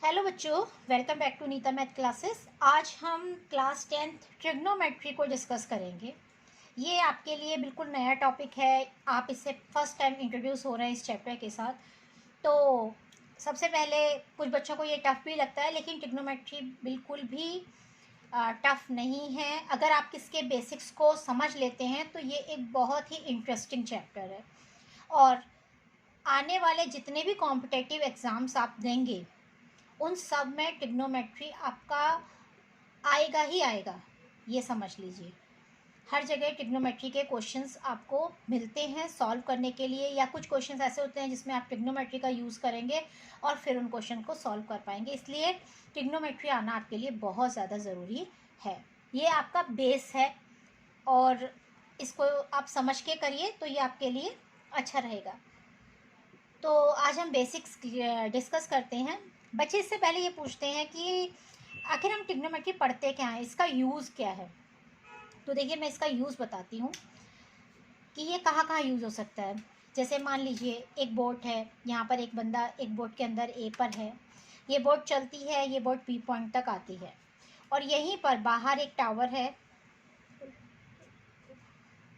Hello बच्चों, welcome back to Nita math classes. आज हम क्लास 10th ट्रिग्नोमेट्री को डिस्कस करेंगे। ये आपके लिए बिल्कुल नया टॉपिक है। आप इससे फर्स्ट टाइम इंट्रोड्यूस हो रहे हैं इस चैप्टर के साथ। तो सबसे पहले कुछ बच्चों को ये टफ़ भी लगता है, लेकिन ट्रिग्नोमेट्री बिल्कुल भी टफ़ नहीं है। अगर आप इसके बेसिक्स को समझ लेते हैं तो ये एक बहुत ही इंटरेस्टिंग चैप्टर है। और आने वाले जितने भी कॉम्पिटेटिव एग्ज़ाम्स आप देंगे उन सब में ट्रिग्नोमेट्री आपका आएगा ही आएगा, ये समझ लीजिए। हर जगह ट्रिग्नोमेट्री के क्वेश्चंस आपको मिलते हैं सॉल्व करने के लिए, या कुछ क्वेश्चंस ऐसे होते हैं जिसमें आप ट्रिग्नोमेट्री का यूज़ करेंगे और फिर उन क्वेश्चन को सॉल्व कर पाएंगे। इसलिए ट्रिग्नोमेट्री आना आपके लिए बहुत ज़्यादा ज़रूरी है। ये आपका बेस है और इसको आप समझ के करिए तो ये आपके लिए अच्छा रहेगा। तो आज हम बेसिक्स डिस्कस करते हैं। बच्चे इससे पहले ये पूछते हैं कि आखिर हम ट्रिग्नोमेट्री पढ़ते क्या हैं, इसका यूज़ क्या है। तो देखिए, मैं इसका यूज़ बताती हूँ कि ये कहाँ कहाँ यूज़ हो सकता है। जैसे मान लीजिए एक बोट है, यहाँ पर एक बंदा एक बोट के अंदर ए पर है। ये बोट चलती है, ये बोट बी पॉइंट तक आती है और यहीं पर बाहर एक टावर है।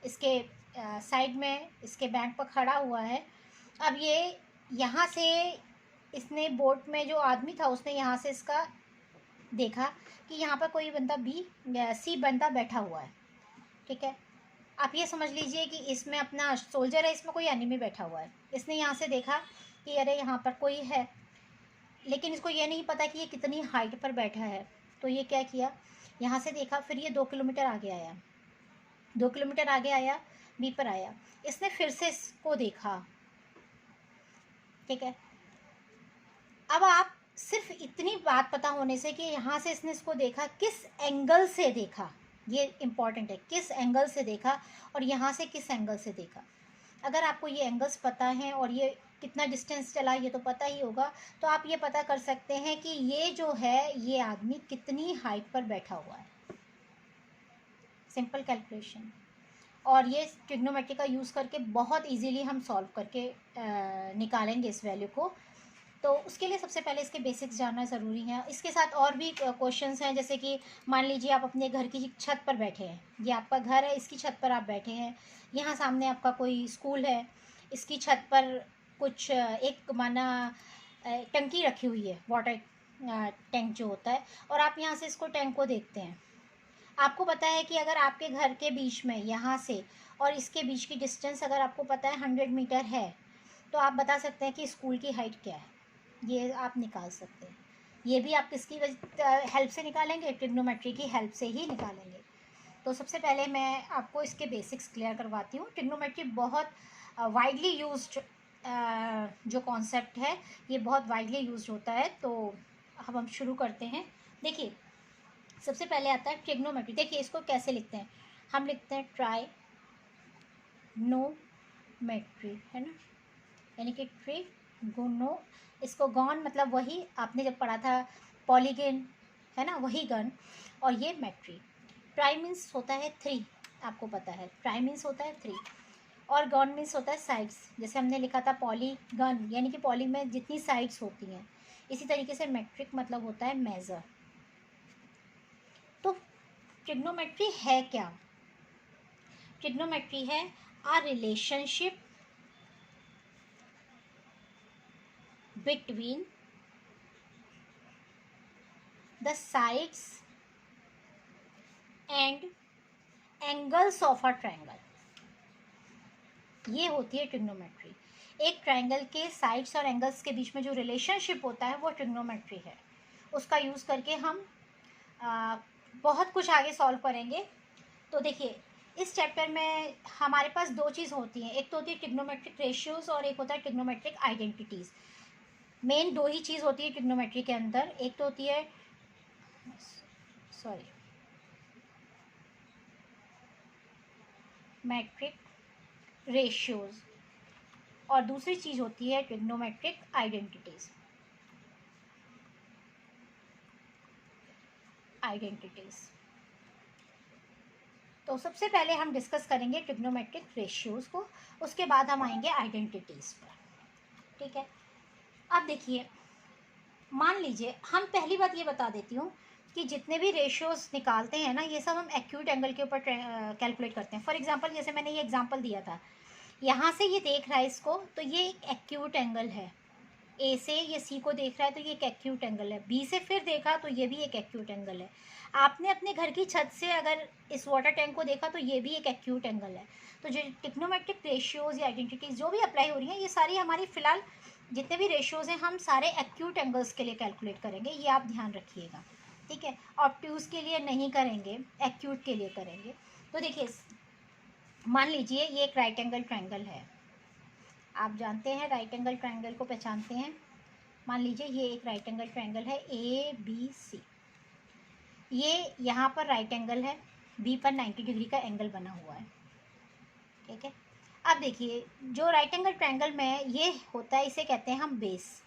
इसके साइड में इसके बैंक पर खड़ा हुआ है। अब ये यहाँ से इसने बोट में जो आदमी था उसने यहाँ से इसका देखा कि यहाँ पर कोई बंदा सी बंदा बैठा हुआ है। ठीक है, आप ये समझ लीजिए कि इसमें अपना सोल्जर है, इसमें कोई एनिमी बैठा हुआ है। इसने यहाँ से देखा कि अरे यहाँ पर कोई है, लेकिन इसको ये नहीं पता कि ये कितनी हाइट पर बैठा है। तो ये क्या किया, यहाँ से देखा, फिर ये 2 किलोमीटर आगे आया। 2 किलोमीटर आगे आया, बी पर आया, इसने फिर से इसको देखा। ठीक है, अब आप सिर्फ इतनी बात पता होने से कि यहाँ से इसने इसको देखा, किस एंगल से देखा, ये इम्पॉर्टेंट है। किस एंगल से देखा और यहाँ से किस एंगल से देखा। अगर आपको ये एंगल्स पता हैं और ये कितना डिस्टेंस चला ये तो पता ही होगा, तो आप ये पता कर सकते हैं कि ये जो है ये आदमी कितनी हाइट पर बैठा हुआ है। Simple calculation. और ये ट्रिग्नोमेट्री का यूज़ करके बहुत इजीली हम सॉल्व करके निकालेंगे इस वैल्यू को। तो उसके लिए सबसे पहले इसके बेसिक्स जानना ज़रूरी है। इसके साथ और भी क्वेश्चंस हैं, जैसे कि मान लीजिए आप अपने घर की छत पर बैठे हैं। ये आपका घर है, इसकी छत पर आप बैठे हैं। यहाँ सामने आपका कोई स्कूल है, इसकी छत पर कुछ एक माना टंकी रखी हुई है, वाटर टैंक जो होता है, और आप यहाँ से इसको टैंक को देखते हैं। आपको पता है कि अगर आपके घर के बीच में यहाँ से और इसके बीच की डिस्टेंस अगर आपको पता है 100 मीटर है, तो आप बता सकते हैं कि स्कूल की हाइट क्या है। ये आप निकाल सकते हैं। ये भी आप किसकी हेल्प से निकालेंगे, ट्रिग्नोमेट्री की हेल्प से ही निकालेंगे। तो सबसे पहले मैं आपको इसके बेसिक्स क्लियर करवाती हूँ। ट्रिग्नोमेट्री बहुत वाइडली यूज्ड जो कॉन्सेप्ट है, ये बहुत वाइडली यूज्ड होता है। तो अब हम शुरू करते हैं। देखिए, सबसे पहले आता है ट्रिग्नोमेट्री। देखिए इसको कैसे लिखते हैं, हम लिखते हैं ट्राइनोमेट्री, है ना, यानी कि ट्रिगोनो। इसको गॉन मतलब वही आपने जब पढ़ा था पॉलीगन, है ना, वही गन। और ये मेट्री। ट्राई मीन्स होता है 3, आपको पता है ट्राई मीन्स होता है 3, और गॉन मीन्स होता है साइड्स। जैसे हमने लिखा था पॉलीगन, यानी कि पॉली में जितनी साइड्स होती हैं। इसी तरीके से मेट्रिक मतलब होता है मेज़र। तो ट्रिग्नोमेट्री है क्या? ट्रिग्नोमेट्री है a relationship between the sides and angles of a triangle. ये होती है ट्रिग्नोमेट्री। एक ट्रायंगल के साइड्स और एंगल्स के बीच में जो रिलेशनशिप होता है वो ट्रिग्नोमेट्री है। उसका यूज़ करके हम बहुत कुछ आगे सॉल्व करेंगे। तो देखिए, इस चैप्टर में हमारे पास दो चीज़ होती हैं। एक तो होती है ट्रिग्नोमेट्रिक रेशियोज़ और एक होता है ट्रिग्नोमेट्रिक आइडेंटिटीज़। मेन दो ही चीज़ होती है ट्रिग्नोमेट्री के अंदर। एक तो होती है मैट्रिक रेशियोज़ और दूसरी चीज़ होती है ट्रिग्नोमेट्रिक आइडेंटिटीज़। तो सबसे पहले हम डिस्कस करेंगे ट्रिग्नोमेट्रिक रेशियोज़ को, उसके बाद हम आएंगे आइडेंटिटीज़ पर। ठीक है, अब देखिए मान लीजिए, हम पहली बात ये बता देती हूँ कि जितने भी रेशियोज निकालते हैं ना, ये सब हम एक्यूट एंगल के ऊपर कैलकुलेट करते हैं। फॉर एग्जांपल, जैसे मैंने ये एग्जांपल दिया था, यहाँ से ये देख रहा है इसको, तो ये एक एक्यूट एंगल है। ए से ये सी को देख रहा है तो ये एक एक्यूट एंगल है। बी से फिर देखा तो ये भी एक एक्यूट एंगल है। आपने अपने घर की छत से अगर इस वाटर टैंक को देखा तो ये भी एक एक्यूट एंगल है। तो जो टिग्नोमेट्रिक रेशियोज़ या आइडेंटिटीज़ जो भी अप्लाई हो रही हैं, ये सारी हमारी फ़िलहाल जितने भी रेशियोज़ हैं हम सारे एक्यूट एंगल्स के लिए कैलकुलेट करेंगे, ये आप ध्यान रखिएगा, ठीक है। ऑब्ट्यूज़ के लिए नहीं करेंगे, एक्यूट के लिए करेंगे। तो देखिए, मान लीजिए ये एक राइट एंगल ट्रायंगल है। आप जानते हैं राइट एंगल ट्रायंगल को पहचानते हैं। मान लीजिए ये एक राइट एंगल ट्रायंगल है ABC। ये यहाँ पर राइट एंगल है, बी पर 90 डिग्री का एंगल बना हुआ है, ठीक है। अब देखिए, जो राइट एंगल ट्रायंगल में ये होता है, इसे कहते हैं हम बेस,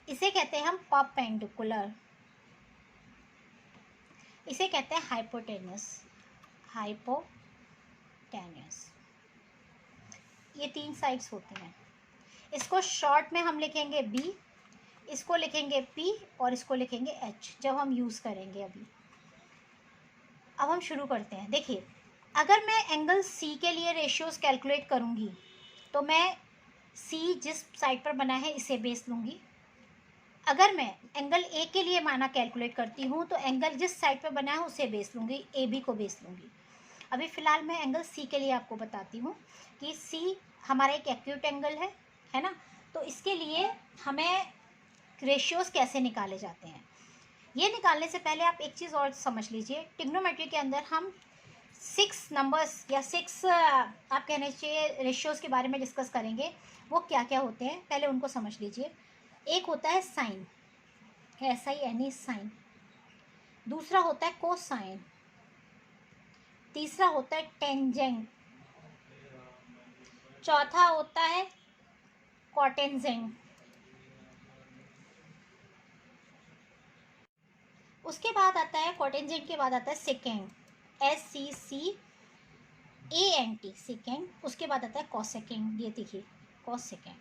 इसे कहते हैं हम परपेंडिकुलर, इसे कहते हैं हाइपोटेनस। हाइपोटेनस, ये 3 साइड्स होती हैं। इसको शॉर्ट में हम लिखेंगे B, इसको लिखेंगे P और इसको लिखेंगे H जब हम यूज़ करेंगे अभी। अब हम शुरू करते हैं। देखिए, अगर मैं एंगल C के लिए रेशियोज़ कैलकुलेट करूँगी तो मैं C जिस साइड पर बना है इसे बेस लूँगी। अगर मैं एंगल A के लिए माना कैलकुलेट करती हूँ तो एंगल जिस साइड पर बना है उसे बेस लूँगी, AB को बेस लूँगी। अभी फ़िलहाल मैं एंगल C के लिए आपको बताती हूँ कि C हमारा एक एक्यूट एंगल है ना। तो इसके लिए हमें रेशियोज़ कैसे निकाले जाते हैं, ये निकालने से पहले आप एक चीज़ और समझ लीजिए। ट्रिग्नोमेट्री के अंदर हम 6 नंबर्स या 6 आप कहने चाहिए रेशियोज़ के बारे में डिस्कस करेंगे। वो क्या क्या होते हैं पहले उनको समझ लीजिए। एक होता है साइन, SIN साइन। दूसरा होता है कोसाइन। तीसरा होता है टेंजेंट। चौथा होता है कॉटेंजेंट। उसके बाद आता है कॉटेंजेंट के बाद आता है सेकेंड, SCCANT सेकेंड। उसके बाद आता है कॉसेकेंड, ये देखिए कॉसेकेंड।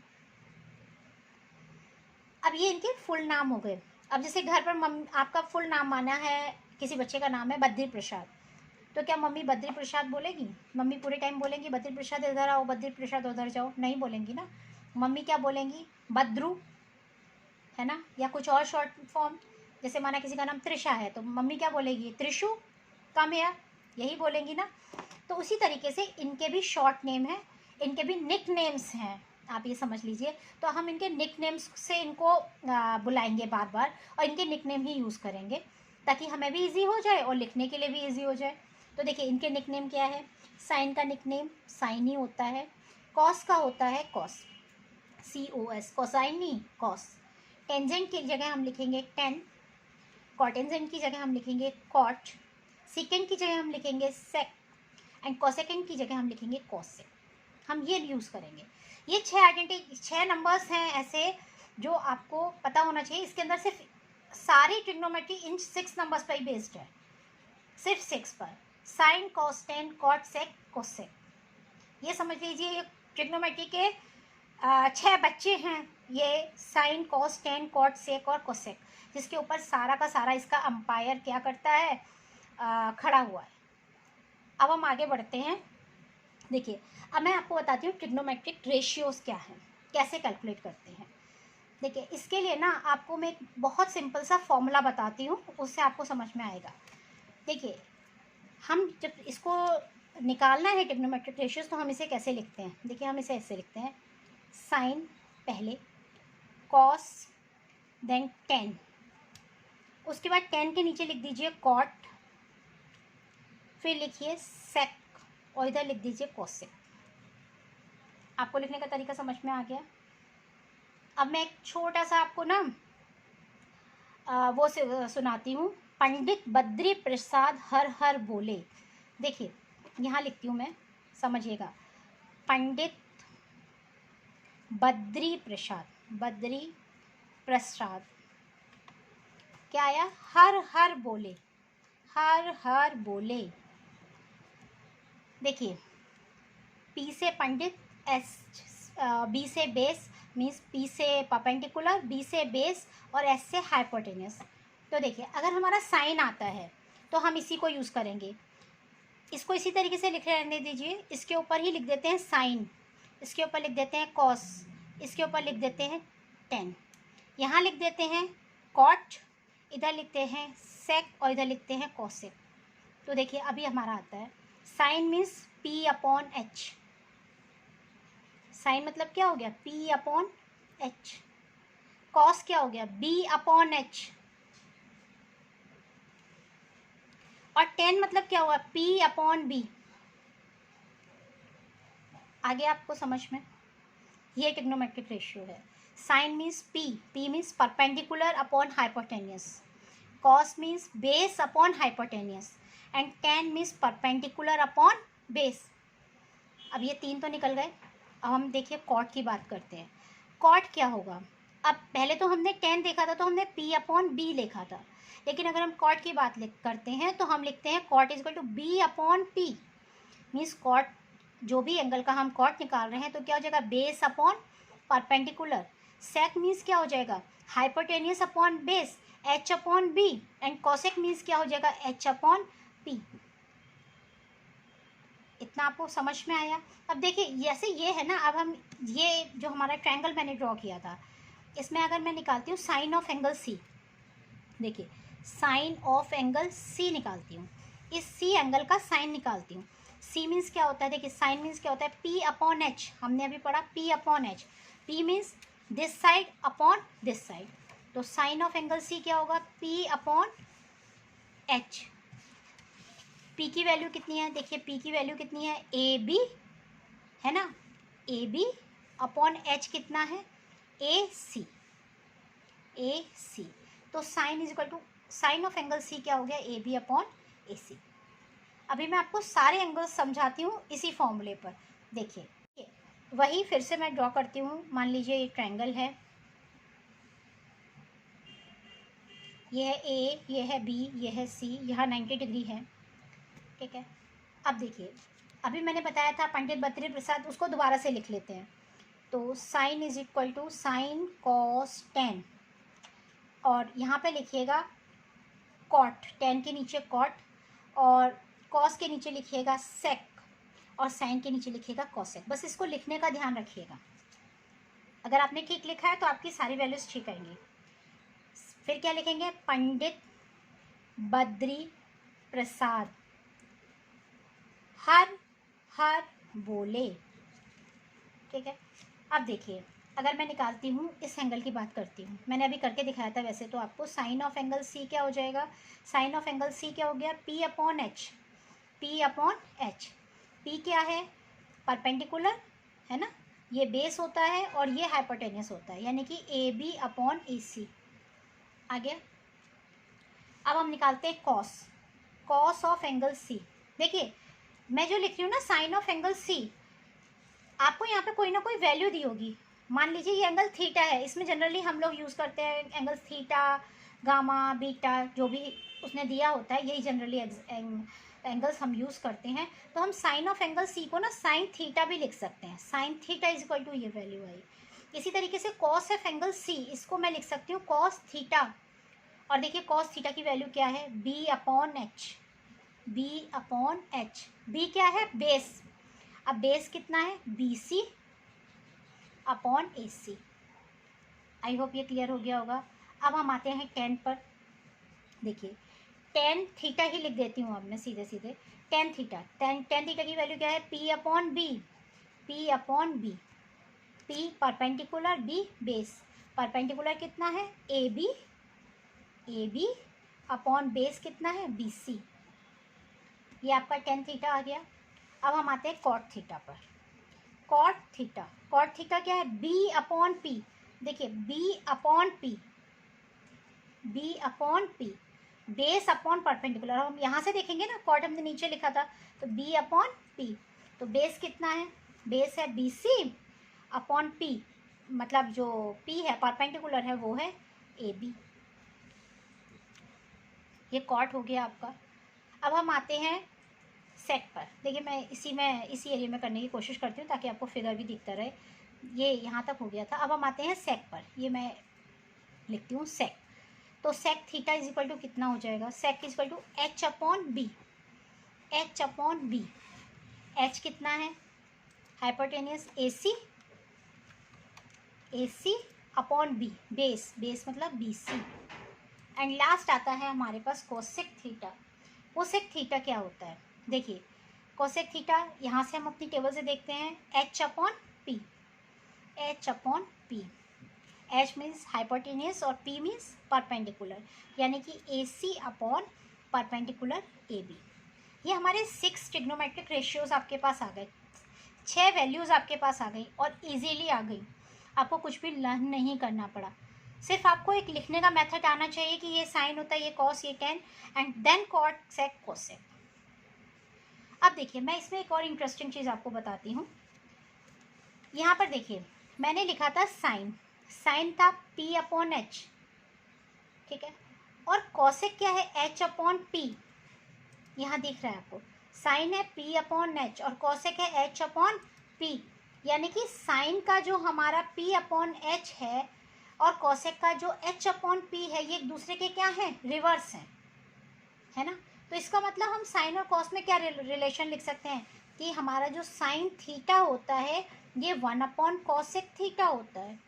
अब ये इनके फुल नाम हो गए। अब जैसे घर पर आपका फुल नाम माना है, किसी बच्चे का नाम है बद्री प्रसाद, तो क्या मम्मी बद्री प्रसाद बोलेगी? मम्मी पूरे टाइम बोलेंगी बद्री प्रसाद इधर आओ, बद्री प्रसाद उधर जाओ? नहीं बोलेंगी ना। मम्मी क्या बोलेंगी? बद्रू, है ना। या कुछ और शॉर्ट फॉर्म, जैसे माना किसी का नाम त्रिशा है तो मम्मी क्या बोलेगी? त्रिशु, कम हियर, यही बोलेंगी ना। तो उसी तरीके से इनके भी शॉर्ट नेम है, इनके भी निक नेम्स हैं, आप ये समझ लीजिए। तो हम इनके निक नेम्स से इनको बुलाएंगे बार बार, और इनके निक नेम ही यूज़ करेंगे ताकि हमें भी इजी हो जाए और लिखने के लिए भी इजी हो जाए। तो देखिए इनके निक नेम क्या है। साइन का निक नेम साइन ही होता है। कॉस का होता है कॉस, COS, कोसाइन नहीं कॉस। टेंजेंट की जगह हम लिखेंगे टेन। कॉटेंजेंट की जगह हम लिखेंगे कॉट। सेकेंड की जगह हम लिखेंगे सेक। एंड कोसेकेंड की जगह हम लिखेंगे कोसेक। हम ये यूज़ करेंगे। ये 6 नंबर्स हैं ऐसे जो आपको पता होना चाहिए। इसके अंदर सिर्फ सारी ट्रिग्नोमेट्री इन 6 नंबर्स पर ही बेस्ड है, सिर्फ 6 पर। Sign, cos, ten, cot, sec, cosec, ये समझ लीजिए। ये ट्रिग्नोमेट्री के 6 बच्चे हैं, ये साइन, कॉस, टेन, कॉट, सेक और कोसेक, जिसके ऊपर सारा का सारा इसका अंपायर क्या करता है, खड़ा हुआ है। अब हम आगे बढ़ते हैं। देखिए, अब मैं आपको बताती हूँ ट्रिग्नोमेट्रिक रेशियोज़ क्या हैं, कैसे कैलकुलेट करते हैं। देखिए, इसके लिए ना आपको मैं एक बहुत सिंपल सा फॉर्मूला बताती हूँ, उससे आपको समझ में आएगा। देखिए, हम जब इसको निकालना है ट्रिग्नोमेट्रिक रेशियोज़, तो हम इसे कैसे लिखते हैं? देखिए, हम इसे ऐसे लिखते हैं, साइन पहले, कॉस, देन टेन, उसके बाद टेन के नीचे लिख दीजिए कॉट, फिर लिखिए सेक और इधर लिख दीजिए कोसेक। आपको लिखने का तरीका समझ में आ गया। अब मैं एक छोटा सा आपको ना वो सुनाती हूँ। पंडित बद्री प्रसाद हर हर बोले। देखिए, यहाँ लिखती हूँ मैं, समझिएगा। पंडित बद्री प्रसाद क्या आया? हर हर बोले, हर हर बोले। देखिए, P से पंडित, B से बेस, मीन्स पी से परपेंडिकुलर, बी से बेस और एस से हाइपोटेनियस। तो देखिए अगर हमारा साइन आता है तो हम इसी को यूज़ करेंगे। इसको इसी तरीके से लिखे रहने दीजिए, इसके ऊपर ही लिख देते हैं साइन, इसके ऊपर लिख देते हैं कॉस, इसके ऊपर लिख देते हैं टेन, यहाँ लिख देते हैं कॉट, इधर लिखते हैं सेक और इधर लिखते हैं कॉसेक। तो देखिए अभी हमारा आता है sine means P upon H. Sine मतलब क्या हो गया, पी अपॉन एच। कॉस क्या हो गया, बी अपॉन एच। और टेन मतलब क्या हुआ, पी अपॉन बी। आगे आपको समझ में, ये ट्रिग्नोमेट्रिक रेशियो है। Sine means P, P means perpendicular upon hypotenuse, cos means base upon hypotenuse and tan means perpendicular upon base. अब ये तीन तो निकल गए। अब हम देखिए कॉट की बात करते हैं। कॉट क्या होगा, अब पहले तो हमने टेन देखा था तो हमने पी अपॉन बी लिखा था, लेकिन अगर हम कॉट की बात करते हैं तो हम लिखते हैं cot is equal to B upon P. Means cot, जो भी एंगल का हम कॉट निकाल रहे हैं तो क्या हो जाएगा, base upon perpendicular. Sec means क्या हो जाएगा, hypotenuse upon base, H upon B and cosec means क्या हो जाएगा, एच अपॉन पी। इतना आपको समझ में आया। अब देखिए जैसे ये है ना, अब हम ये जो हमारा ट्रायंगल मैंने ड्रॉ किया था, इसमें अगर मैं निकालती हूँ साइन ऑफ एंगल सी, देखिए साइन ऑफ एंगल सी निकालती हूँ, इस सी एंगल का साइन निकालती हूँ। सी मीन्स क्या होता है, देखिए साइन मीन्स क्या होता है, पी अपॉन एच। हमने अभी पढ़ा P upon H. P means this side upon this side, तो साइन ऑफ एंगल सी क्या होगा, पी अपॉन एच। पी की वैल्यू कितनी है, देखिए पी की वैल्यू कितनी है, ए बी है ना, ए बी अपॉन एच कितना है, ए सी, ए सी। तो sine is equal to, sine of angle C क्या हो गया, ए बी अपॉन ए सी। अभी मैं आपको सारे एंगल्स समझाती हूँ इसी फॉर्मूले पर। देखिए वही फिर से मैं ड्रॉ करती हूँ। मान लीजिए ये ट्रायंगल है, ये है ए, ये है बी, ये है सी, यहाँ 90 डिग्री है, ठीक है। अब देखिए अभी मैंने बताया था पंडित बद्री प्रसाद, उसको दोबारा से लिख लेते हैं। तो sine is equal to sine cos 10, और यहाँ पे लिखिएगा कॉट, 10 के नीचे कॉट, और कॉस के नीचे लिखिएगा सेक, और साइन के नीचे लिखिएगा कॉसेक। बस इसको लिखने का ध्यान रखिएगा, अगर आपने ठीक लिखा है तो आपकी सारी वैल्यूज ठीक आएंगी। फिर क्या लिखेंगे, पंडित बद्री प्रसाद हर हर बोले, ठीक है। अब देखिए अगर मैं निकालती हूँ, इस एंगल की बात करती हूँ, मैंने अभी करके दिखाया था वैसे तो आपको। साइन ऑफ एंगल सी क्या हो जाएगा, साइन ऑफ एंगल सी क्या हो गया, P upon H, P upon H. P क्या है, परपेंडिकुलर है ना, ये बेस होता है और ये हाइपोटेनियस होता है, यानी कि ए बी अपॉन ए सी। आ गया। अब हम निकालते हैं cos, cos of angle C. देखिए मैं जो लिख रही हूँ ना साइन ऑफ एंगल सी, आपको यहाँ पे कोई ना कोई वैल्यू दी होगी। मान लीजिए ये एंगल थीटा है, इसमें जनरली हम लोग यूज़ करते हैं एंगल थीटा, गामा, बीटा, जो भी उसने दिया होता है, यही जनरली एंगल्स हम यूज़ करते हैं। तो हम साइन ऑफ एंगल सी को ना साइन थीटा भी लिख सकते हैं, sine theta is equal to ये वैल्यू आई। इसी तरीके से कॉस ऑफ एंगल सी, इसको मैं लिख सकती हूँ कॉस थीटा, और देखिए कॉस थीटा की वैल्यू क्या है, B upon H, B upon H. B क्या है, बेस। अब बेस कितना है, B C upon A C. I hope ये क्लियर हो गया होगा। अब हम आते हैं टेन पर। देखिए टेन थीटा ही लिख देती हूँ अब मैं सीधे सीधे, टेन थीटा, टेन थीटा की वैल्यू क्या है, P upon B, P upon B. P perpendicular, B base. Perpendicular कितना है, A B, A B upon base कितना है, बी सी। ये आपका टेन थीटा आ गया। अब हम आते हैं कॉट थीटा पर। कॉट थीटा, कॉट थीटा क्या है, बी अपॉन पी। देखिए B upon P, B upon P, base upon perpendicular. हम यहाँ से देखेंगे ना, कॉट हमने नीचे लिखा था, तो बी अपॉन पी। तो बेस कितना है, बेस है बी सी अपॉन पी, मतलब जो पी है परपेंडिकुलर है वो है ए बी। ये कॉट हो गया आपका। अब हम आते हैं सेक पर। देखिए मैं इसी एरिया में करने की कोशिश करती हूँ ताकि आपको फिगर भी दिखता रहे। ये यहाँ तक हो गया था। अब हम आते हैं सेक पर। ये मैं लिखती हूँ सेक। तो sec theta is equal to कितना हो जाएगा? Sec is equal to H upon B. H upon B, H कितना है? Hypotenuse AC, AC upon B, base, base मतलब BC। एंड लास्ट आता है हमारे पास कोसेक थीटा। कोसेक थीटा क्या होता है? देखिए कोसेक थीटा यहाँ से हम अपनी टेबल से देखते हैं, H upon P. H upon P, H means hypotenuse और पी मीन्स परपेंडिकुलर, यानी कि AC अपॉन परपेंडिकुलर AB। ये हमारे 6 ट्रिग्नोमेट्रिक रेशियोज आपके पास आ गए, 6 वैल्यूज़ आपके पास आ गई और इजीली आ गई। आपको कुछ भी लर्न नहीं करना पड़ा, सिर्फ आपको एक लिखने का मेथड आना चाहिए कि ये साइन होता है, ये कॉस, ये tan, and then cot, sec, cosec. अब देखिए मैं इसमें एक और इंटरेस्टिंग चीज़ आपको बताती हूँ। यहाँ पर देखिए मैंने लिखा था साइन, साइन था P अपॉन एच, ठीक है, और कॉसेक क्या है? H upon P. यहाँ दिख रहा है आपको, साइन है P अपॉन एच और कॉसेक है H अपॉन पी, यानी कि साइन का जो हमारा P अपॉन एच है और कॉसेक का जो H अपॉन पी है, ये एक दूसरे के क्या हैं? रिवर्स हैं, है ना। तो इसका मतलब हम साइन और कॉस में क्या रिलेशन लिख सकते हैं कि हमारा जो साइन थीटा होता है ये 1 अपॉन कॉसेक थीटा होता है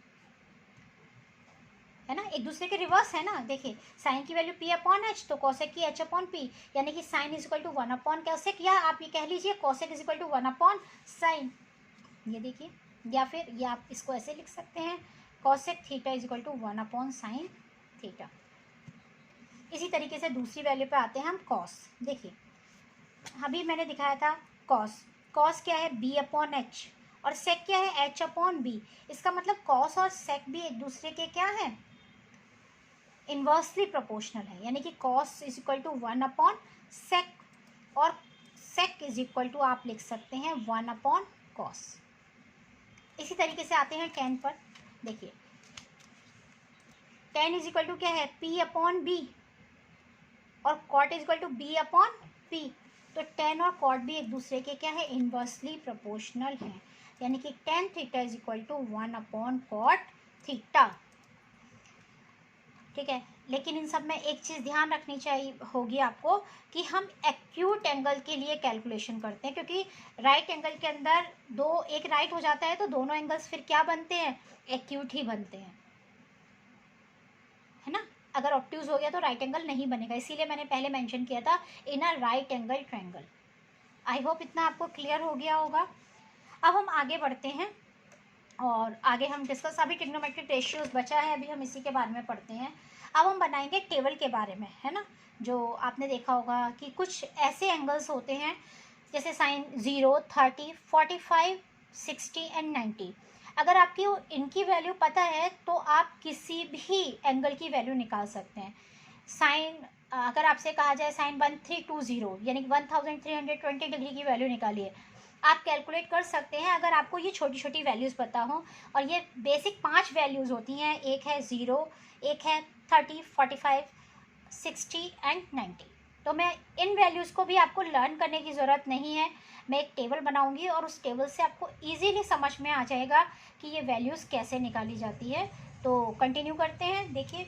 ना, एक दूसरे के रिवर्स है ना। देखिए साइन की वैल्यू P अपॉन एच तो कॉसेक की H अपॉन पी, यानी कि sine is equal to 1 upon cosec, या आप ये कह लीजिए cosec is equal to 1 upon sine. ये देखिए, या फिर ये आप इसको ऐसे लिख सकते हैं, cosec theta is equal to 1 upon sine theta. इसी तरीके से दूसरी वैल्यू पे आते हैं हम, कॉस। देखिए अभी मैंने दिखाया था कॉस, कॉस क्या है? B अपॉन एच, और सेक क्या है? H upon B. इसका मतलब कॉस और सेक भी एक दूसरे के क्या है? इन्वर्सली प्रोपोर्शनल है, यानी कि cos is equal to 1 upon sec, और सेक इज इक्वल टू आप लिख सकते हैं 1 अपॉन कॉस। इसी तरीके से आते हैं टेन पर। देखिए टेन इज इक्वल टू क्या है? P अपॉन बी, और cot is equal to B upon P. तो टेन और कॉट भी एक दूसरे के क्या है? इन्वर्सली प्रोपोर्शनल हैं, यानी कि tan theta is equal to 1 upon cot theta, ठीक है। लेकिन इन सब में एक चीज़ ध्यान रखनी चाहिए होगी आपको कि हम एक्यूट एंगल के लिए कैलकुलेशन करते हैं, क्योंकि राइट एंगल के अंदर दो, एक राइट हो जाता है तो दोनों एंगल्स फिर क्या बनते हैं? एक्यूट ही बनते हैं, है ना। अगर ऑब्ट्यूज हो गया तो राइट एंगल नहीं बनेगा, इसीलिए मैंने पहले मेंशन किया था in a right angle triangle. I hope इतना आपको क्लियर हो गया होगा। अब हम आगे बढ़ते हैं और आगे हम डिस्कस, अभी ट्रिग्नोमेट्रिक रेशियोज बचा है, अभी हम इसी के बारे में पढ़ते हैं। अब हम बनाएंगे टेबल के बारे में, है ना। जो आपने देखा होगा कि कुछ ऐसे एंगल्स होते हैं जैसे साइन 0, 30, 45, 60 एंड 90। अगर आपकी इनकी वैल्यू पता है तो आप किसी भी एंगल की वैल्यू निकाल सकते हैं। साइन अगर आपसे कहा जाए साइन 1320 यानी कि 1320 डिग्री की वैल्यू निकालिए, आप कैलकुलेट कर सकते हैं अगर आपको ये छोटी छोटी वैल्यूज़ पता हो। और ये बेसिक 5 वैल्यूज़ होती हैं, एक है 0, एक है 30, 45, 60 एंड 90। तो मैं इन वैल्यूज़ को भी आपको लर्न करने की ज़रूरत नहीं है, मैं एक टेबल बनाऊंगी और उस टेबल से आपको इजीली समझ में आ जाएगा कि ये वैल्यूज़ कैसे निकाली जाती है। तो कंटिन्यू करते हैं। देखिए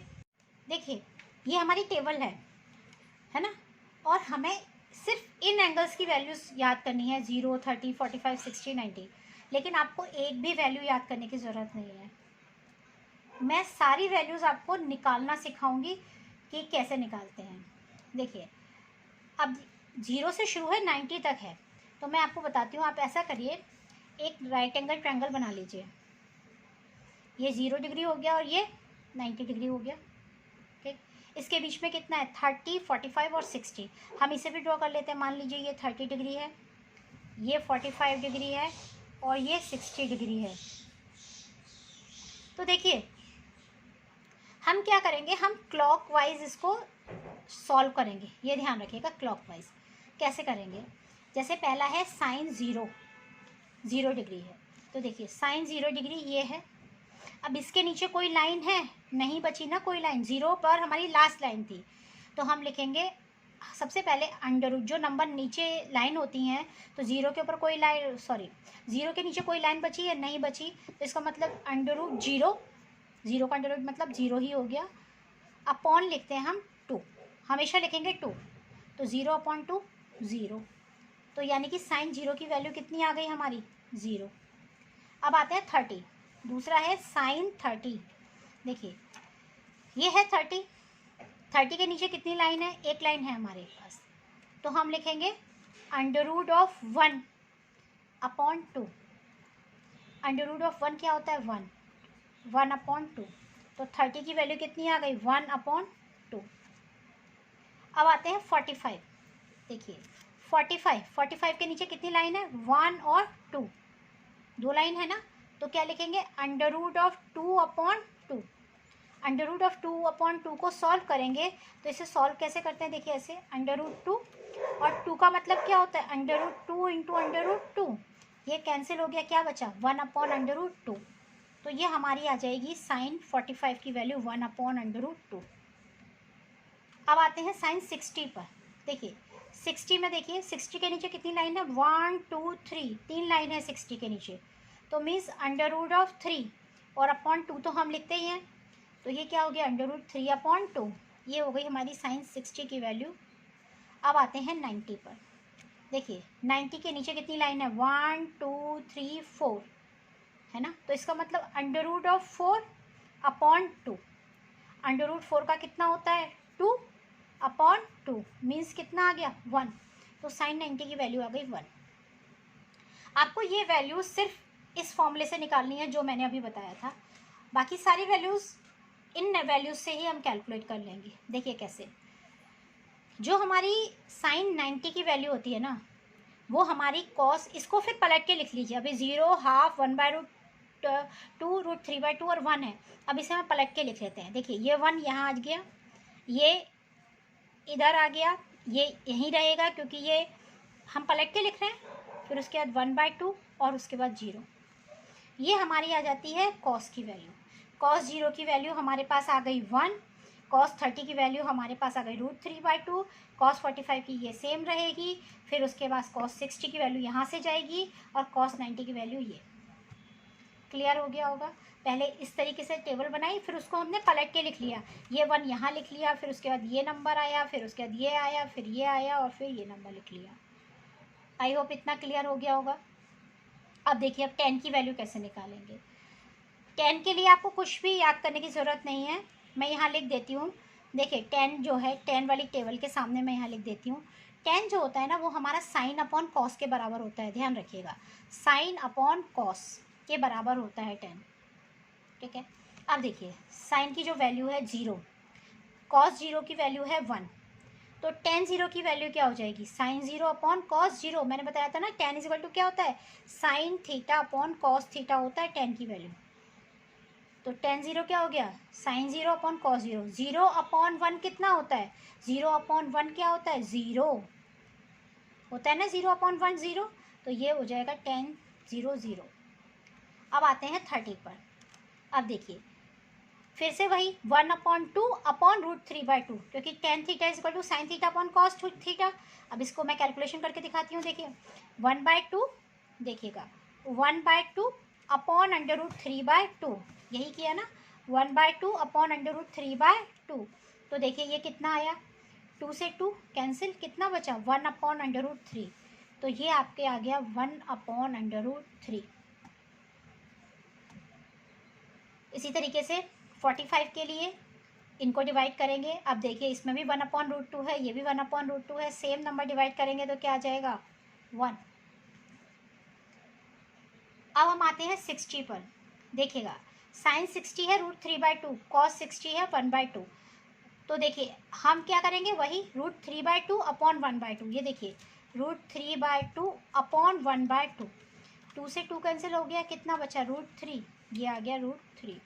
देखिए ये हमारी टेबल है ना, और हमें सिर्फ इन एंगल्स की वैल्यूज़ याद करनी है, 0, 30, 45, 60, 90। लेकिन आपको एक भी वैल्यू याद करने की ज़रूरत नहीं है, मैं सारी वैल्यूज़ आपको निकालना सिखाऊंगी कि कैसे निकालते हैं। देखिए अब 0 से शुरू है 90 तक है, तो मैं आपको बताती हूँ। आप ऐसा करिए, एक राइट एंगल ट्रायंगल बना लीजिए, ये 0 डिग्री हो गया और ये 90 डिग्री हो गया, ठीक। इसके बीच में कितना है? 30, 45 और 60। हम इसे भी ड्रॉ कर लेते हैं। मान लीजिए ये 30 डिग्री है, ये 45 डिग्री है और ये 60 डिग्री है। तो देखिए हम क्या करेंगे, हम क्लॉकवाइज इसको सॉल्व करेंगे। ये ध्यान रखिएगा, क्लॉकवाइज कैसे करेंगे। जैसे पहला है साइन 0 डिग्री है, तो देखिए साइन 0 डिग्री ये है। अब इसके नीचे कोई लाइन है नहीं बची ना, कोई लाइन, 0 पर हमारी लास्ट लाइन थी, तो हम लिखेंगे सबसे पहले अंडर रूट, जो नंबर नीचे लाइन होती हैं, तो ज़ीरो के ऊपर कोई लाइन, सॉरी ज़ीरो के नीचे कोई लाइन बची या नहीं बची, तो इसका मतलब अंडर रूट जीरो, ज़ीरो का अंडर रूट मतलब ज़ीरो ही हो गया। अपॉन लिखते हैं हम टू, हमेशा लिखेंगे टू, तो ज़ीरो अपॉन टू ज़ीरो, तो यानी कि साइन जीरो की वैल्यू कितनी आ गई हमारी, ज़ीरो। अब आते हैं 30, दूसरा है साइन 30। देखिए ये है 30, 30 के नीचे कितनी लाइन है, एक लाइन है हमारे पास, तो हम लिखेंगे under root of 1 upon two. Under root of 1 क्या होता है, 1, 1 अपॉन टू, तो 30 की वैल्यू कितनी आ गई, 1 अपॉन टू। अब आते हैं 45। देखिए 45 के नीचे कितनी लाइन है, 1 और 2, दो लाइन है ना, तो क्या लिखेंगे under root of 2 upon two. Under root of 2 upon two को सॉल्व करेंगे, तो इसे सॉल्व कैसे करते हैं, देखिए ऐसे अंडर रूट 2, और 2 का मतलब क्या होता है, under root 2 into under root 2, ये कैंसिल हो गया, क्या बचा, 1 अपॉन अंडर रूट 2, तो ये हमारी आ जाएगी साइन 45 की वैल्यू 1 अपॉन अंडर रूट 2। अब आते हैं साइन 60 पर। देखिए 60 में, देखिए 60 के नीचे कितनी लाइन है, 1 2 3, तीन लाइन है 60 के नीचे, तो मीन्स अंडर रूट ऑफ 3 और अपॉन 2 तो हम लिखते ही हैं, तो ये क्या हो गया, अंडर रूट 3 अपॉन 2, ये हो गई हमारी साइन 60 की वैल्यू। अब आते हैं 90 पर। देखिए 90 के नीचे कितनी लाइन है, 1 2 3 4, है ना, तो इसका मतलब under root of 4 upon 2, under root 4 का कितना होता है, 2 अपॉन 2, मीन्स कितना आ गया, 1, तो साइन 90 की वैल्यू आ गई 1। आपको ये वैल्यूज सिर्फ इस फॉर्मूले से निकालनी है जो मैंने अभी बताया था, बाकी सारी वैल्यूज़ इन वैल्यूज से ही हम कैलकुलेट कर लेंगे। देखिए कैसे, जो हमारी साइन 90 की वैल्यू होती है ना, वो हमारी कॉस, इसको फिर पलट के लिख लीजिए, अभी 0 half 1 by root 2 root 3 by 2 और 1 है, अब इसे हम पलट के लिख लेते हैं। देखिए ये 1 यहाँ आ गया, ये इधर आ गया, ये यहीं रहेगा क्योंकि ये हम पलट के लिख रहे हैं, फिर उसके बाद 1 बाय 2 और उसके बाद 0, ये हमारी आ जाती है कॉस की वैल्यू। कॉस 0 की वैल्यू हमारे पास आ गई 1, कॉस 30 की वैल्यू हमारे पास आ गई रूट 3 बाई 2, कॉस 45 की ये सेम रहेगी, फिर उसके बाद कॉस 60 की वैल्यू यहाँ से जाएगी और कॉस 90 की वैल्यू ये। क्लियर हो गया होगा, पहले इस तरीके से टेबल बनाई, फिर उसको हमने पलट के लिख लिया, ये 1 यहाँ लिख लिया, फिर उसके बाद ये नंबर आया, फिर उसके बाद ये आया, फिर ये आया और फिर ये नंबर लिख लिया। आई होप इतना क्लियर हो गया होगा। अब देखिए अब 10 की वैल्यू कैसे निकालेंगे। 10 के लिए आपको कुछ भी याद करने की ज़रूरत नहीं है, मैं यहाँ लिख देती हूँ। देखिए 10 जो है, 10 वाली टेबल के सामने मैं यहाँ लिख देती हूँ। 10 जो होता है ना, वो हमारा साइन अपॉन कॉस के बराबर होता है, ध्यान रखिएगा, साइन अपॉन कॉस के बराबर होता है 10, ठीक है। अब देखिए साइन की जो वैल्यू है 0, कॉस 0 की वैल्यू है 1, तो tan 0 की वैल्यू क्या हो जाएगी, साइन 0 अपॉन कॉस 0। मैंने बताया था ना tan इज इक्वल टू क्या होता है, sign theta upon cos theta होता है tan की वैल्यू, तो tan 0 क्या हो गया, साइन 0 अपॉन कॉस 0। 0 अपॉन 1 कितना होता है, 0 अपॉन 1 क्या होता है, 0 होता है ना, 0 अपॉन 1 0, तो ये हो जाएगा tan 0 0। अब आते हैं 30 पर। अब देखिए फिर से वही 1 अपॉन 2 अपॉन रूट 3 बाई 2, क्योंकि tan theta is equal to sine theta upon cos theta. अब इसको मैं कैलकुलेशन करके दिखाती हूँ। देखिए 1 बाई 2, देखिएगा 1 by 2 upon under root 3 by 2, यही किया ना, 1 by 2 upon under root 3 by 2, तो देखिए ये कितना आया, 2 से 2 कैंसिल, कितना बचा 1 अपॉन अंडर रूट 3, तो ये आपके आ गया 1 अपॉन अंडर रूट 3। इसी तरीके से 45 के लिए इनको डिवाइड करेंगे। अब देखिए इसमें भी 1 अपॉन रूट 2 है, ये भी 1 अपॉन रूट 2 है, सेम नंबर डिवाइड करेंगे तो क्या आ जाएगा 1। अब हम आते हैं 60 पर। देखिएगा साइन 60 है रूट 3 बाई 2, कॉस 60 है 1 बाई 2, तो देखिए हम क्या करेंगे, वही रूट 3 बाई 2 अपॉन 1 बाई 2, ये देखिए रूट 3 बाई 2 अपॉन 1 बाई 2, 2 से 2 कैंसिल हो गया, कितना बचा रूट 3, ये आ गया रूट 3।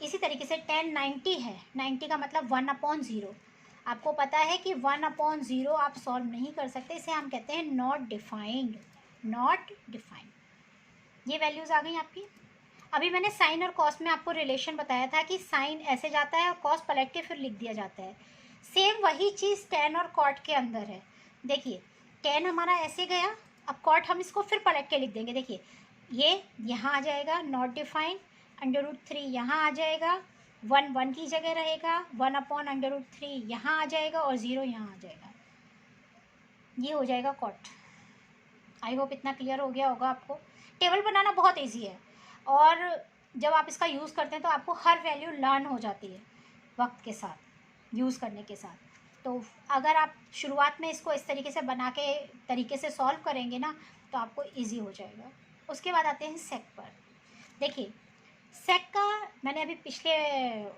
इसी तरीके से tan 90 है, 90 का मतलब 1 अपॉन 0। आपको पता है कि 1 अपॉन 0 आप सॉल्व नहीं कर सकते, इसे हम कहते हैं नॉट डिफाइंड, नॉट डिफाइंड। ये वैल्यूज़ आ गई आपकी। अभी मैंने साइन और कॉस में आपको रिलेशन बताया था कि साइन ऐसे जाता है और कॉस पलट के फिर लिख दिया जाता है। सेम वही चीज़ tan और cot के अंदर है। देखिए tan हमारा ऐसे गया, अब cot हम इसको फिर पलट के लिख देंगे। देखिए ये यहाँ आ जाएगा नॉट डिफाइंड, √3 यहाँ आ जाएगा, 1 की जगह रहेगा, 1/√3 यहाँ आ जाएगा और 0 यहाँ आ जाएगा। ये हो जाएगा कॉट। आई होप इतना क्लियर हो गया होगा आपको। टेबल बनाना बहुत इजी है और जब आप इसका यूज़ करते हैं तो आपको हर वैल्यू लर्न हो जाती है वक्त के साथ, यूज़ करने के साथ। तो अगर आप शुरुआत में इसको इस तरीके से बना के तरीके से सॉल्व करेंगे ना तो आपको ईजी हो जाएगा। उसके बाद आते हैं सेक पर। देखिए सेक का मैंने अभी पिछले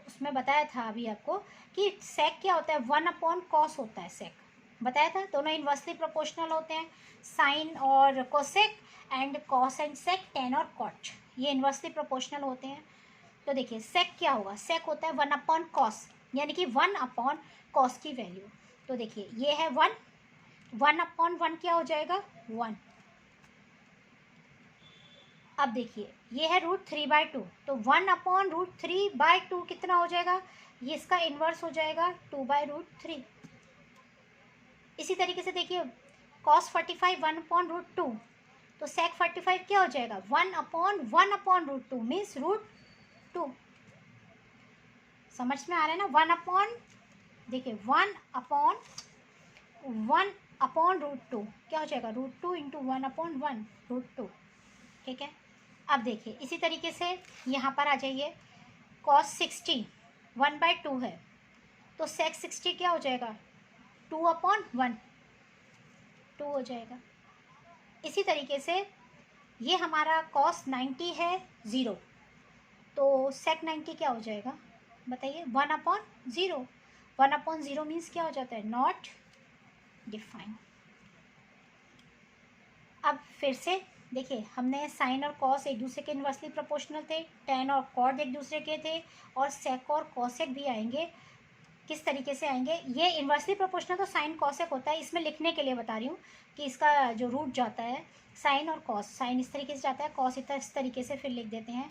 उसमें बताया था अभी आपको कि सेक क्या होता है, 1/cos होता है सेक, बताया था। दोनों इन्वर्सली प्रोपोर्शनल होते हैं, साइन और cosec and cos and sec, tan और कॉट, ये इन्वर्सली प्रोपोर्शनल होते हैं। तो देखिए सेक क्या होगा, सेक होता है 1/cos, यानी कि 1/cos की वैल्यू। तो देखिए ये है 1/1 क्या हो जाएगा 1। अब देखिए ये है √3/2, तो 1/√3/2 कितना हो जाएगा, ये इसका इन्वर्स हो जाएगा 2/√3। इसी तरीके से देखिए cos 45 1/√2, तो sec 45 क्या हो जाएगा 1/1/√2 मीन्स √2। समझ में आ रहा है ना, 1/, देखिए 1/1/√2 क्या हो जाएगा √2 × 1/1 √2, ठीक है। अब देखिए इसी तरीके से यहाँ पर आ जाइए, cos 60 1/2 है, तो sec 60 क्या हो जाएगा 2/1, 2 हो जाएगा। इसी तरीके से ये हमारा cos 90 है 0, तो sec 90 क्या हो जाएगा बताइए 1/0, 1/0 मीन्स क्या हो जाता है नॉट डिफाइंड। अब फिर से देखिए हमने साइन और कॉस एक दूसरे के इन्वर्सली प्रोपोर्शनल थे, tan और cot एक दूसरे के थे, और sec और cosec भी आएंगे। किस तरीके से आएंगे, ये इन्वर्सली प्रोपोर्शनल तो साइन कॉसेक होता है, इसमें लिखने के लिए बता रही हूँ कि इसका जो रूट जाता है साइन और कॉस, साइन इस तरीके से जाता है, कॉस इस तरीके से फिर लिख देते हैं,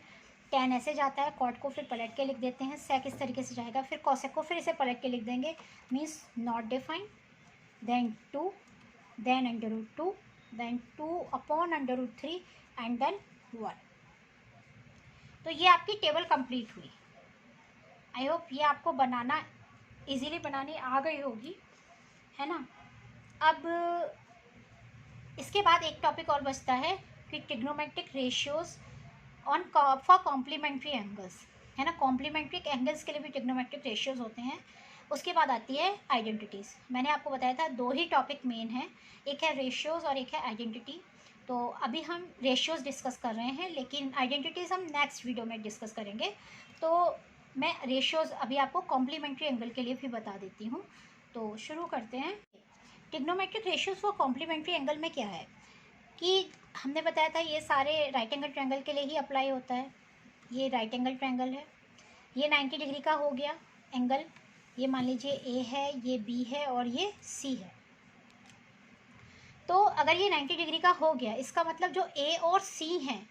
tan ऐसे जाता है, कॉट को फिर पलट के लिख देते हैं, सेक इस तरीके से जाएगा, फिर कॉसेक को फिर इसे पलट के लिख देंगे, means not defined, then 2, then √2, then 2/√3 and then 1। तो ये आपकी टेबल कंप्लीट हुई। आई होप ये आपको बनाना इजीली बनानी आ गई होगी, है ना। अब इसके बाद एक टॉपिक और बचता है कि trigonometric ratios on for complementary angles, है ना। कॉम्प्लीमेंट्री एंगल्स के लिए भी ट्रिग्नोमेट्रिक रेशियोज होते हैं। उसके बाद आती है आइडेंटिटीज़। मैंने आपको बताया था 2 ही टॉपिक मेन हैं, एक है रेशियोज़ और एक है आइडेंटिटी। तो अभी हम रेशियोज़ डिस्कस कर रहे हैं, लेकिन आइडेंटिटीज़ हम नेक्स्ट वीडियो में डिस्कस करेंगे। तो मैं रेशियोज़ अभी आपको कॉम्प्लीमेंट्री एंगल के लिए भी बता देती हूँ। तो शुरू करते हैं। Trigonometric ratios for complementary angle में क्या है कि हमने बताया था ये सारे राइट एंगल ट्रायंगल के लिए ही अप्लाई होता है। ये राइट एंगल ट्रायंगल है, ये 90 डिग्री का हो गया एंगल, ये मान लीजिए ए है, ये बी है और ये सी है। तो अगर ये 90 डिग्री का हो गया, इसका मतलब जो ए और सी हैं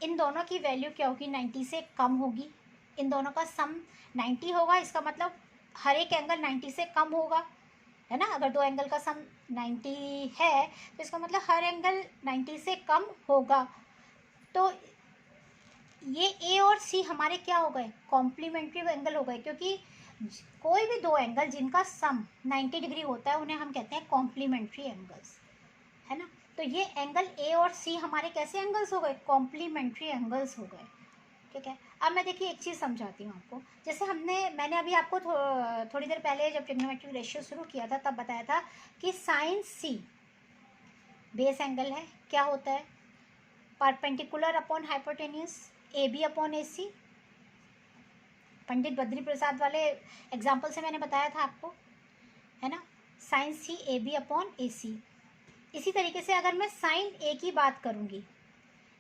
इन दोनों की वैल्यू क्या होगी 90 से कम होगी। इन दोनों का सम 90 होगा, इसका मतलब हर एक एंगल 90 से कम होगा, है ना। अगर 2 एंगल का सम 90 है तो इसका मतलब हर एंगल 90 से कम होगा। तो ये ए और सी हमारे क्या हो गए कॉम्प्लीमेंट्री एंगल हो गए, क्योंकि कोई भी 2 एंगल जिनका सम 90 डिग्री होता है उन्हें हम कहते हैं कॉम्प्लीमेंट्री एंगल्स, है ना। तो ये एंगल ए और सी हमारे कैसे एंगल्स हो गए कॉम्प्लीमेंट्री एंगल्स हो गए, ठीक है। अब मैं देखिए एक चीज़ समझाती हूँ आपको। जैसे मैंने अभी आपको थोड़ी देर पहले जब ट्रिग्नोमेट्रिक रेशियो शुरू किया था तब बताया था कि साइन सी बेस एंगल है, क्या होता है perpendicular upon hypotenuse A B upon A C. Pandit Badri Prasad वाले एग्जाम्पल से मैंने बताया था आपको, है ना, sine C A B upon A C. इसी तरीके से अगर मैं साइन ए की बात करूँगी,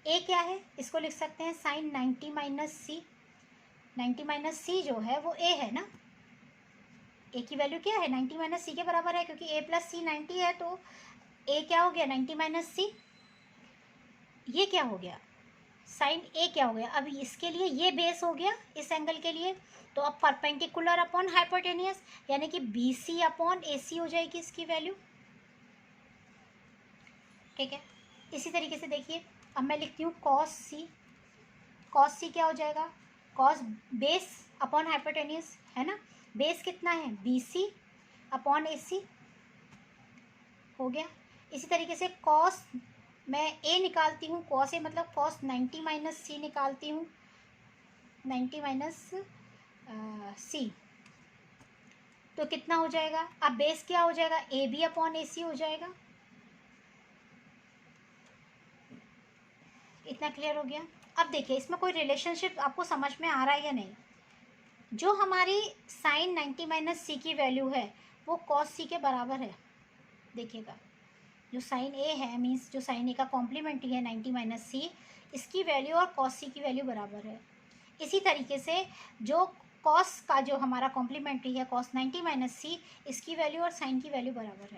ए क्या है, इसको लिख सकते हैं साइन 90 माइनस सी। 90 माइनस सी जो है वो ए है ना, ए की वैल्यू क्या है 90 माइनस सी के बराबर है, क्योंकि ए प्लस सी 90 है, तो ए क्या हो गया 90 माइनस सी। ये क्या हो गया साइन ए क्या हो गया, अब इसके लिए ये बेस हो गया इस एंगल के लिए, तो अब परपेंडिकुलर अपॉन हाइपोटेनियस, यानी कि बी सी अपॉन ए सी हो जाएगी इसकी वैल्यू। ठीक है, इसी तरीके से देखिए अब मैं लिखती हूँ कॉस सी। कॉस सी क्या हो जाएगा, कॉस बेस अपॉन हाइपोटेनियस है ना, बेस कितना है बी सी अपॉन ए सी हो गया। इसी तरीके से कॉस मैं ए निकालती हूँ, कॉस ए मतलब कॉस 90 माइनस सी निकालती हूँ, 90 माइनस सी, तो कितना हो जाएगा, अब बेस क्या हो जाएगा, ए बी अपॉन ए सी हो जाएगा। इतना क्लियर हो गया। अब देखिए इसमें कोई रिलेशनशिप आपको समझ में आ रहा है या नहीं। जो हमारी साइन 90 माइनस सी की वैल्यू है वो कॉस सी के बराबर है। देखिएगा जो साइन ए है मीन्स जो साइन ए का कॉम्प्लीमेंट्री है 90 माइनस सी, इसकी वैल्यू और कॉस सी की वैल्यू बराबर है। इसी तरीके से जो कॉस का जो हमारा कॉम्प्लीमेंट्री है कॉस 90 माइनस सी, इसकी वैल्यू और साइन की वैल्यू बराबर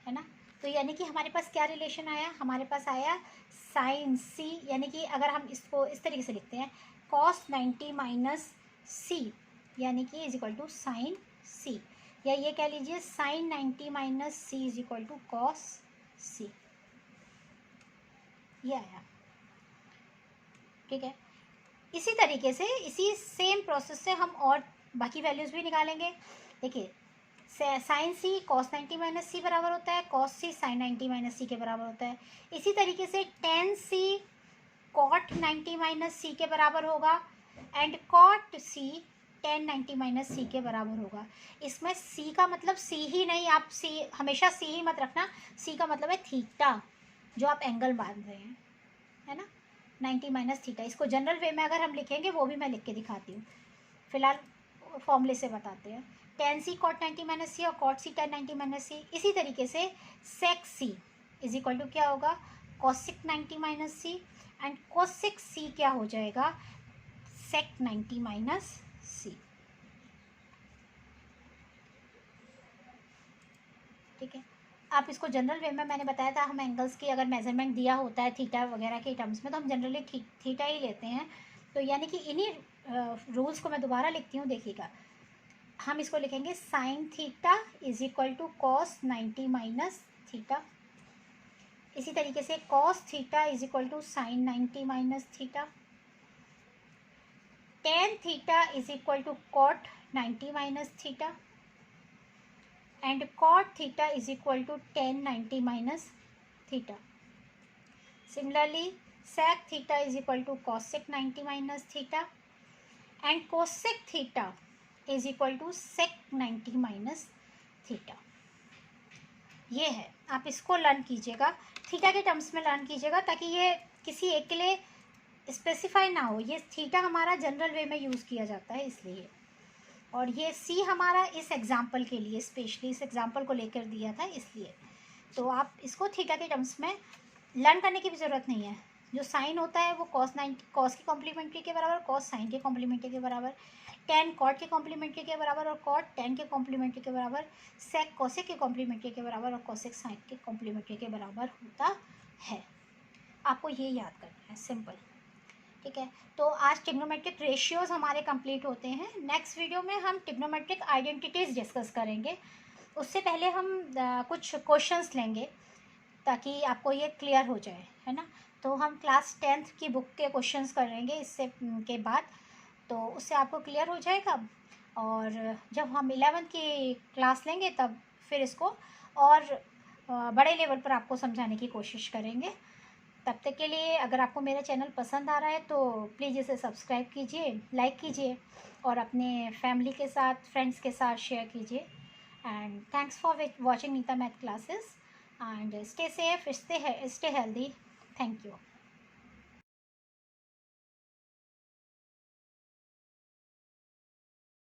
है ना। तो यानी कि हमारे पास क्या रिलेशन आया, हमारे पास आया साइन सी, यानी कि अगर हम इसको इस तरीके से लिखते हैं कॉस 90 माइनस सी यानी कि is equal to sine C, या ये कह लीजिए sine 90 minus C is equal to cos C, ये आया। ठीक है, इसी तरीके से इसी सेम प्रोसेस से हम और बाकी वैल्यूज़ भी निकालेंगे। देखिए sine C cos 90 minus C बराबर होता है, cos C sine 90 minus C के बराबर होता है। इसी तरीके से tan C cot 90 minus C के बराबर होगा and cot C tan 90 minus C के बराबर होगा। इसमें सी का मतलब सी ही नहीं, आप सी हमेशा सी ही मत रखना, सी का मतलब है थीटा, जो आप एंगल बांध रहे हैं, है ना, 90 माइनस थीटा। इसको जनरल वे में अगर हम लिखेंगे वो भी मैं लिख के दिखाती हूँ, फिलहाल फॉर्मूले से बताते हैं। Tan C cot 90 minus C और cot C tan 90 minus C. इसी तरीके से sec C is equal to क्या होगा, cosec 90 minus C and cosec C क्या हो जाएगा, सेक 90 माइनस सी। ठीक है, आप इसको जनरल वे में मैंने बताया था, हम एंगल्स की अगर मेजरमेंट दिया होता है थीटा वगैरह के टर्म्स में तो हम जनरली थीटा ही लेते हैं। तो यानी कि इन्हीं रूल्स को मैं दोबारा लिखती हूँ, देखिएगा हम इसको लिखेंगे sine theta is equal to cos 90 minus theta. इसी तरीके से cos theta is equal to sine 90 minus theta. Tan theta is equal to cot 90 minus theta and cot theta is equal to tan 90 minus theta. Similarly sec theta is equal to cosec 90 minus theta and cosec theta is equal to sec 90 minus theta। ये है, आप इसको learn कीजिएगा, theta के terms में learn कीजिएगा ताकि ये किसी एक के लिए स्पेसिफाई ना हो। ये थीटा हमारा जनरल वे में यूज़ किया जाता है इसलिए, और ये सी हमारा इस एग्जाम्पल के लिए स्पेशली इस एग्जाम्पल को लेकर दिया था इसलिए। तो आप इसको थीटा के टर्म्स में लर्न करने की भी ज़रूरत नहीं है। जो साइन होता है वो कॉस की कॉम्प्लीमेंट्री के बराबर, कॉस साइन के कॉम्प्लीमेंट्री के बराबर, टेन कॉट के कॉम्प्लीमेंट्री के बराबर और कॉट टेन के कॉम्प्लीमेंट्री के बराबर, सेक कॉसेक के कॉम्प्लीमेंट्री के बराबर और कॉसेक साइन के कॉम्प्लीमेंट्री के बराबर होता है। आपको ये याद करना है, सिंपल। ठीक है, तो आज ट्रिग्नोमेट्रिक रेशियोज़ हमारे कंप्लीट होते हैं। नेक्स्ट वीडियो में हम ट्रिग्नोमेट्रिक आइडेंटिटीज़ डिस्कस करेंगे। उससे पहले हम कुछ क्वेश्चंस लेंगे ताकि आपको ये क्लियर हो जाए, है ना। तो हम क्लास 10th की बुक के क्वेश्चंस करेंगे इससे के बाद, तो उससे आपको क्लियर हो जाएगा। और जब हम 11th की क्लास लेंगे तब फिर इसको और बड़े लेवल पर आपको समझाने की कोशिश करेंगे। तब तक के लिए अगर आपको मेरा चैनल पसंद आ रहा है तो प्लीज़ इसे सब्सक्राइब कीजिए, लाइक कीजिए और अपने फैमिली के साथ, फ्रेंड्स के साथ शेयर कीजिए। And thanks for watching Neeta math classes and stay safe, stay healthy. Thank you.